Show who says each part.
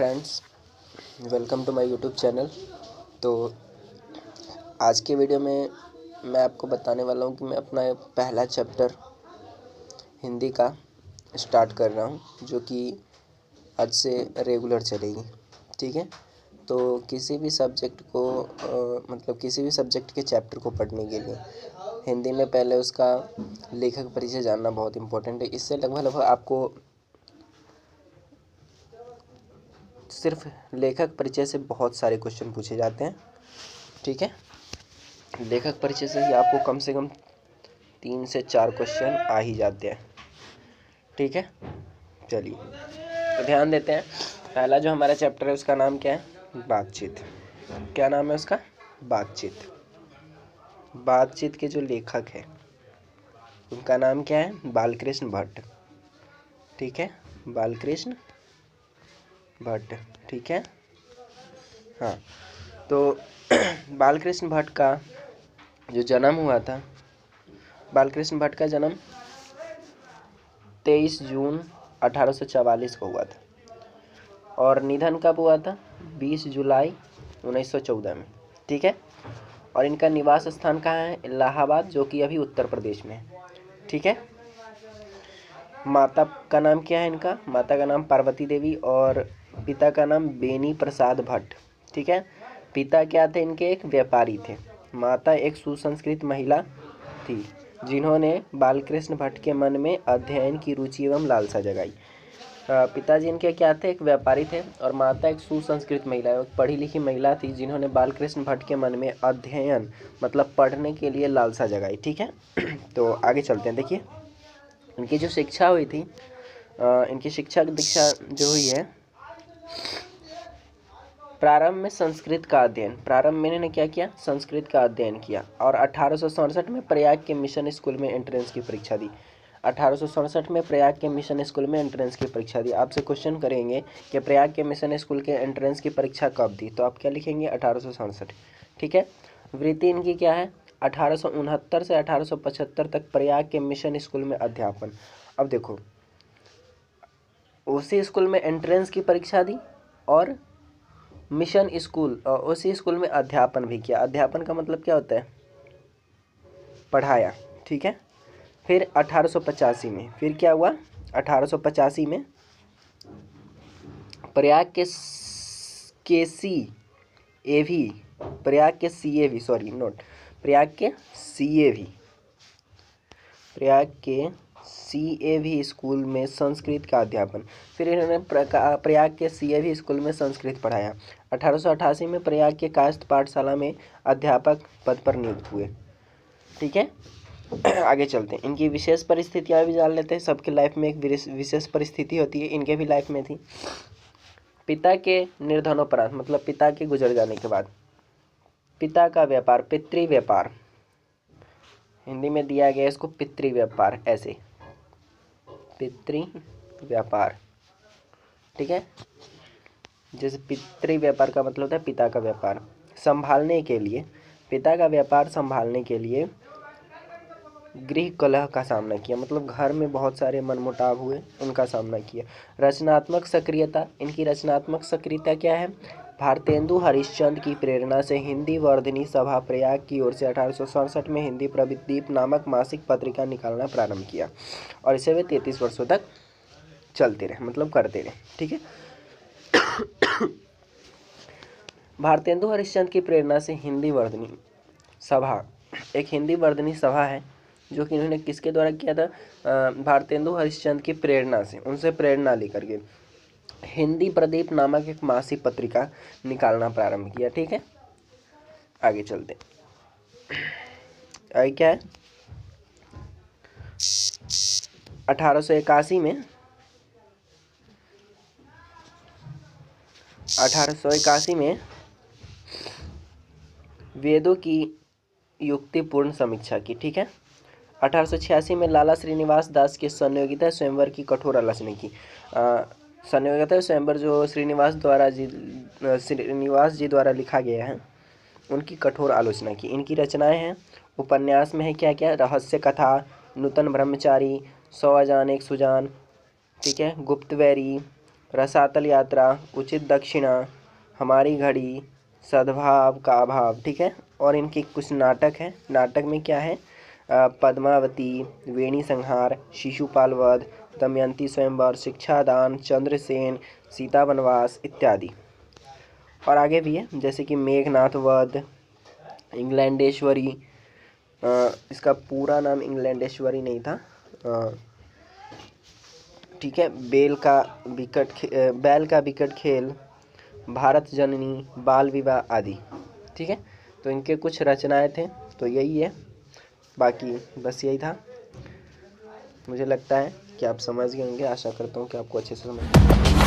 Speaker 1: Friends, welcome to my YouTube channel. तो आज के वीडियो में मैं आपको बताने वाला हूं कि मैं अपना पहला चैप्टर हिंदी का स्टार्ट कर रहा हूं, जो कि आज से रेगुलर चलेगी। ठीक है। तो किसी भी सब्जेक्ट को किसी भी सब्जेक्ट के चैप्टर को पढ़ने के लिए हिंदी में पहले उसका लेखक परिचय जानना बहुत इम्पोर्टेंट है। इससे लगभग आपको सिर्फ लेखक परिचय से बहुत सारे क्वेश्चन पूछे जाते हैं। ठीक है। लेखक परिचय से ही आपको कम से कम 3 से 4 क्वेश्चन आ ही जाते हैं। ठीक है। चलिए तो ध्यान देते हैं। पहला जो हमारा चैप्टर है उसका नाम क्या है? बातचीत। क्या नाम है उसका? बातचीत। बातचीत के जो लेखक है उनका नाम क्या है? बालकृष्ण भट्ट। ठीक है, बालकृष्ण भट्ट। ठीक है। हाँ, तो बालकृष्ण भट्ट का जो जन्म हुआ था, बालकृष्ण भट्ट का जन्म 23 जून 1844 को हुआ था और निधन कब हुआ था? 20 जुलाई 1914 में। ठीक है। और इनका निवास स्थान कहाँ है? इलाहाबाद, जो कि अभी उत्तर प्रदेश में है। ठीक है। माता का नाम क्या है इनका? माता का नाम पार्वती देवी और पिता का नाम बेनी प्रसाद भट्ट। ठीक है। पिता क्या थे इनके? एक व्यापारी थे। माता एक सुसंस्कृत महिला थी जिन्होंने बालकृष्ण भट्ट के मन में अध्ययन की रुचि एवं लालसा जगाई। पिताजी इनके क्या थे? एक व्यापारी थे और माता एक सुसंस्कृत महिला, एक पढ़ी लिखी महिला थी जिन्होंने बालकृष्ण भट्ट के मन में अध्ययन मतलब पढ़ने के लिए लालसा जगाई। ठीक है। तो आगे चलते हैं। देखिए इनकी जो शिक्षा हुई थी, इनकी शिक्षा दीक्षा जो हुई है, प्रारंभ में संस्कृत का अध्ययन, प्रारंभ में इन्होंने क्या किया? संस्कृत का अध्ययन किया और 1867 में प्रयाग के मिशन स्कूल में एंट्रेंस की परीक्षा दी। 1867 में प्रयाग के मिशन स्कूल में एंट्रेंस की परीक्षा दी। आपसे क्वेश्चन करेंगे कि प्रयाग के मिशन स्कूल के एंट्रेंस की परीक्षा कब दी, तो आप क्या लिखेंगे? 1867। ठीक है। वृत्ति इनकी क्या है? 1869 से 1875 तक प्रयाग के मिशन स्कूल में अध्यापन। अब देखो, उसी स्कूल में एंट्रेंस की परीक्षा दी और मिशन स्कूल, उसी स्कूल में अध्यापन भी किया। अध्यापन का मतलब क्या होता है? पढ़ाया। ठीक है। फिर 1885 में फिर क्या हुआ? 1885 में प्रयाग के CAV स्कूल में संस्कृत का अध्यापन। फिर इन्होंने प्रयाग के CAV स्कूल में संस्कृत पढ़ाया। 1888 में प्रयाग के कायस्थ पाठशाला में अध्यापक पद पर नियुक्त हुए। ठीक है। आगे चलते हैं। इनकी विशेष परिस्थितियाँ भी जान लेते हैं। सबके लाइफ में एक विशेष परिस्थिति होती है, इनके भी लाइफ में थी। पिता के निर्धनोपरांत मतलब पिता के गुजर जाने के बाद पिता का व्यापार, पितृ व्यापार, हिंदी में दिया गया इसको पितृ व्यापार, ऐसे पितृ व्यापार। ठीक है। जैसे पितृ व्यापार का मतलब होता है पिता का व्यापार संभालने के लिए, पिता का व्यापार संभालने के लिए गृह कलह का सामना किया, मतलब घर में बहुत सारे मनमुटाव हुए, उनका सामना किया। रचनात्मक सक्रियता, इनकी रचनात्मक सक्रियता क्या है? भारतेंदु हरिश्चंद्र की प्रेरणा से हिंदी वर्धिनी सभा प्रयाग की ओर से 1867 में हिंदी प्रदीप नामक मासिक पत्रिका निकालना प्रारंभ किया और इसे वे 33 वर्षों तक चलते रहे, मतलब करते रहे। ठीक है। भारतेंदु हरिश्चंद्र की प्रेरणा से हिंदी वर्धिनी सभा, एक हिंदी वर्धिनी सभा है जो कि इन्होंने किसके द्वारा किया था? भारतेंदु हरिश्चंद्र की प्रेरणा से, उनसे प्रेरणा लेकर के हिंदी प्रदीप नामक एक मासिक पत्रिका निकालना प्रारंभ किया। ठीक है। आगे चलते आगे क्या है? 1881 में वेदों की युक्तिपूर्ण समीक्षा की। ठीक है। 1886 में लाला श्रीनिवास दास के संयोगिता स्वयंवर की कठोर आलोचना की। संयोगिता स्वयंवर जो श्रीनिवास जी द्वारा लिखा गया है, उनकी कठोर आलोचना की। इनकी रचनाएं हैं, उपन्यास में है क्या क्या? रहस्य कथा, नूतन ब्रह्मचारी, 100 अजान एक सुजान, ठीक है, गुप्तवैरी, रसातल यात्रा, उचित दक्षिणा, हमारी घड़ी, सद्भाव का अभाव। ठीक है, और इनके कुछ नाटक हैं। नाटक में क्या है? पद्मावती, वेणी संहार, शिशुपाल वध, दमयंती स्वयंवर, शिक्षादान, चंद्रसेन, सीता वनवास इत्यादि। और आगे भी है, जैसे कि मेघनाथ वध, इंग्लैंडेश्वरी। इसका पूरा नाम इंग्लैंडेश्वरी नहीं था। ठीक है, बैल का विकट खेल, भारत जननी, बाल विवाह आदि। ठीक है, तो इनके कुछ रचनाएं थे, तो यही है। बाकी बस यही था। मुझे लगता है कि आप समझ गए होंगे। आशा करता हूँ कि आपको अच्छे से समझ